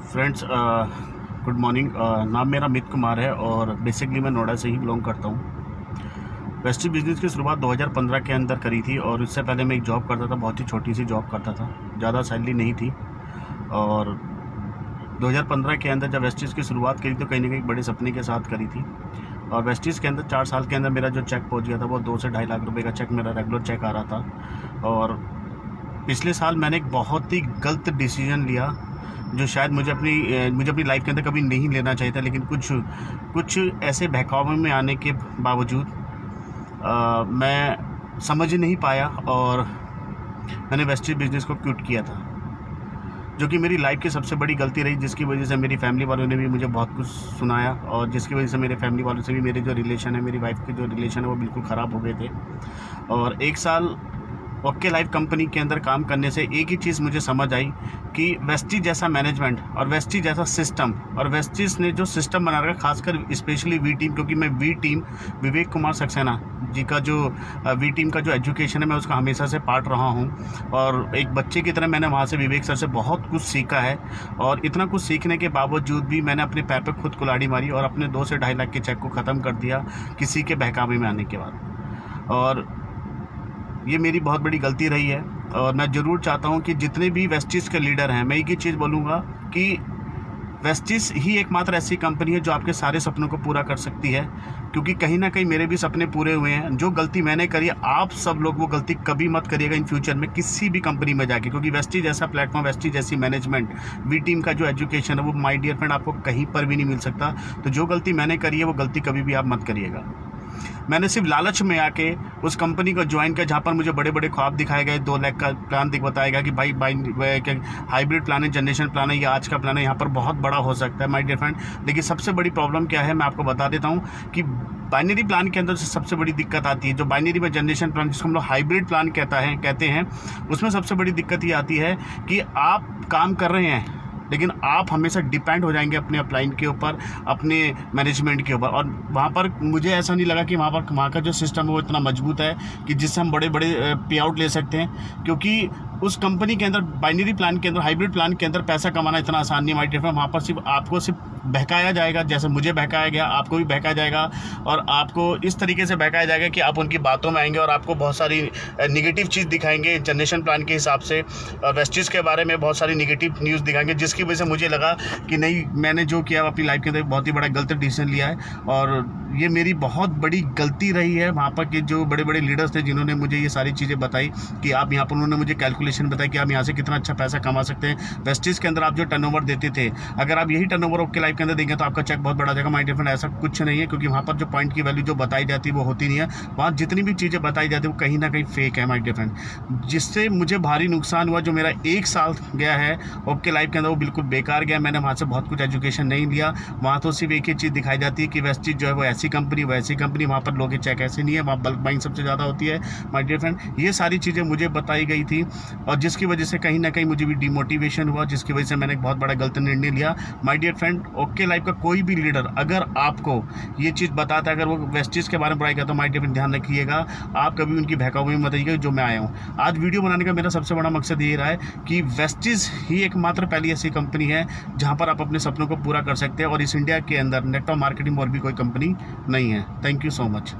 Friends, good morning. नाम मेरा अमित कुमार है और बेसिकली मैं नोएडा से ही बिलोंग करता हूँ। वेस्टी बिज़नेस की शुरुआत 2015 के अंदर करी थी और इससे पहले मैं एक जॉब करता था, बहुत ही छोटी सी जॉब करता था, ज़्यादा सैलरी नहीं थी। और 2015 के अंदर जब वेस्टीज़ की शुरुआत करी तो कहीं ना कहीं बड़े सपने के साथ करी थी। और वेस्टीज़ के अंदर 4 साल के अंदर मेरा जो चेक पहुँच गया था वो 2 से 2.5 लाख रुपये का चेक मेरा रेगुलर चेक आ रहा था। और पिछले साल मैंने एक बहुत ही गलत डिसीजन लिया जो शायद मुझे अपनी लाइफ के अंदर कभी नहीं लेना चाहिए था, लेकिन कुछ ऐसे बहकावे में आने के बावजूद मैं समझ ही नहीं पाया और मैंने वेस्टीज बिज़नेस को क्विट किया था, जो कि मेरी लाइफ की सबसे बड़ी गलती रही, जिसकी वजह से मेरी फैमिली वालों ने भी मुझे बहुत कुछ सुनाया और जिसकी वजह से मेरे फैमिली वालों से भी मेरे जो रिलेशन है, मेरी वाइफ के जो रिलेशन है वो बिल्कुल ख़राब हो गए थे। और 1 साल ओके लाइफ कंपनी के अंदर काम करने से एक ही चीज़ मुझे समझ आई कि वेस्टीज जैसा मैनेजमेंट और वेस्टीज जैसा सिस्टम और वेस्टीज ने जो सिस्टम बना रखा, खासकर स्पेशली वी टीम, क्योंकि मैं वी टीम विवेक कुमार सक्सेना जी का जो वी टीम का जो एजुकेशन है मैं उसका हमेशा से पार्ट रहा हूँ और एक बच्चे की तरह मैंने वहाँ से विवेक सर से बहुत कुछ सीखा है। और इतना कुछ सीखने के बावजूद भी मैंने अपने पैर पर खुद कुल्हाड़ी मारी और अपने 2 से 2.5 लाख के चेक को ख़त्म कर दिया किसी के बहकावे में आने के बाद। और ये मेरी बहुत बड़ी गलती रही है और मैं ज़रूर चाहता हूँ कि जितने भी वेस्टीज़ के लीडर हैं, मैं एक ही चीज़ बोलूँगा कि वेस्टीज़ ही एकमात्र ऐसी कंपनी है जो आपके सारे सपनों को पूरा कर सकती है, क्योंकि कहीं ना कहीं मेरे भी सपने पूरे हुए हैं। जो गलती मैंने करी, आप सब लोग वो गलती कभी मत करिएगा इन फ्यूचर में किसी भी कंपनी में जाके, क्योंकि वेस्टीज जैसा प्लेटफॉर्म, वेस्टीज जैसी मैनेजमेंट, वी टीम का जो एजुकेशन है वो माय डियर फ्रेंड आपको कहीं पर भी नहीं मिल सकता। तो जो गलती मैंने करी है वो गलती कभी भी आप मत करिएगा। मैंने सिर्फ लालच में आके उस कंपनी को ज्वाइन किया जहाँ पर मुझे बड़े बड़े ख्वाब दिखाए गए, 2 लाख का प्लान बताया गया कि भाई हाइब्रिड प्लान है, जनरेशन प्लान है, ये आज का प्लान है, यहाँ पर बहुत बड़ा हो सकता है माय डियर फ्रेंड। लेकिन सबसे बड़ी प्रॉब्लम क्या है मैं आपको बता देता हूँ कि बाइनरी प्लान के अंदर से सबसे बड़ी दिक्कत आती है। जो बाइनरी में जनरेशन प्लान, जिसको हम लोग हाइब्रिड प्लान कहते हैं, उसमें सबसे बड़ी दिक्कत ये आती है कि आप काम कर रहे हैं लेकिन आप हमेशा डिपेंड हो जाएंगे अपने अपलाइन के ऊपर, अपने मैनेजमेंट के ऊपर। और वहाँ पर मुझे ऐसा नहीं लगा कि वहाँ का जो सिस्टम है वो इतना मजबूत है कि जिससे हम बड़े बड़े पे आउट ले सकते हैं, क्योंकि उस कंपनी के अंदर बाइनरी प्लान के अंदर, हाइब्रिड प्लान के अंदर पैसा कमाना इतना आसान नहीं है माय डियर फ्रेंड। वहाँ पर सिर्फ आपको बहकाया जाएगा, जैसे मुझे बहकाया गया आपको भी बहकाया जाएगा और आपको इस तरीके से बहकाया जाएगा कि आप उनकी बातों में आएंगे और आपको बहुत सारी निगेटिव चीज़ दिखाएंगे जनरेशन प्लान के हिसाब से, और वेस्टीज के बारे में बहुत सारी निगेटिव न्यूज़ दिखाएंगे, जिसकी वजह से मुझे लगा कि नहीं, मैंने जो किया अपनी लाइफ के अंदर बहुत ही बड़ा गलत डिसीजन लिया है। और ये मेरी बहुत बड़ी गलती रही है। वहाँ पर के जो बड़े बड़े लीडर्स थे जिन्होंने मुझे ये सारी चीज़ें बताई कि आप यहाँ पर, उन्होंने मुझे कैलकुलेशन बताई कि आप यहाँ से कितना अच्छा पैसा कमा सकते हैं। वेस्टीज के अंदर आप जो टर्नओवर देते थे, अगर आप यही टर्नओवर ओके लाइफ के अंदर देंगे तो आपका चेक बहुत बड़ा जाएगा माय डियर फ्रेंड। ऐसा कुछ नहीं है, क्योंकि वहाँ पर जो पॉइंट की वैल्यू जो बताई जाती है वो होती नहीं है। वहाँ जितनी भी चीज़ें बताई जाती है वो कहीं ना कहीं फेक है माय डियर फ्रेंड, जिससे मुझे भारी नुकसान हुआ। जो मेरा 1 साल गया है ओके लाइफ के अंदर वो बिल्कुल बेकार गया। मैंने वहाँ से बहुत कुछ एजुकेशन नहीं लिया। वहाँ तो सिर्फ एक ही चीज़ दिखाई जाती है कि वेस्टीज जो है वो ऐसी कंपनी, वैसी कंपनी, वहाँ पर लोगों के चेक ऐसे नहीं है, वहाँ बल्क बाइंग सबसे ज़्यादा होती है माय डियर फ्रेंड। ये सारी चीज़ें मुझे बताई गई थी और जिसकी वजह से कहीं ना कहीं मुझे भी डिमोटिवेशन हुआ, जिसकी वजह से मैंने एक बहुत बड़ा गलत निर्णय लिया my dear friend. Okay life का कोई भी लीडर अगर आपको ये चीज़ बताता है, अगर वो वेस्टीज के बारे में बुराई करता है, माय डियर फ्रेंड ध्यान रखिएगा, आप कभी उनकी बहकावे में मत आइएगा। जो मैं आया हूँ आज वीडियो बनाने का मेरा सबसे बड़ा मकसद ये रहा है कि वेस्टीज ही एकमात्र पहली ऐसी कंपनी है जहाँ पर आप अपने सपनों को पूरा कर सकते हैं और इस इंडिया के अंदर नेटवर्क मार्केटिंग और भी कोई कंपनी नहीं है। Thank you so much.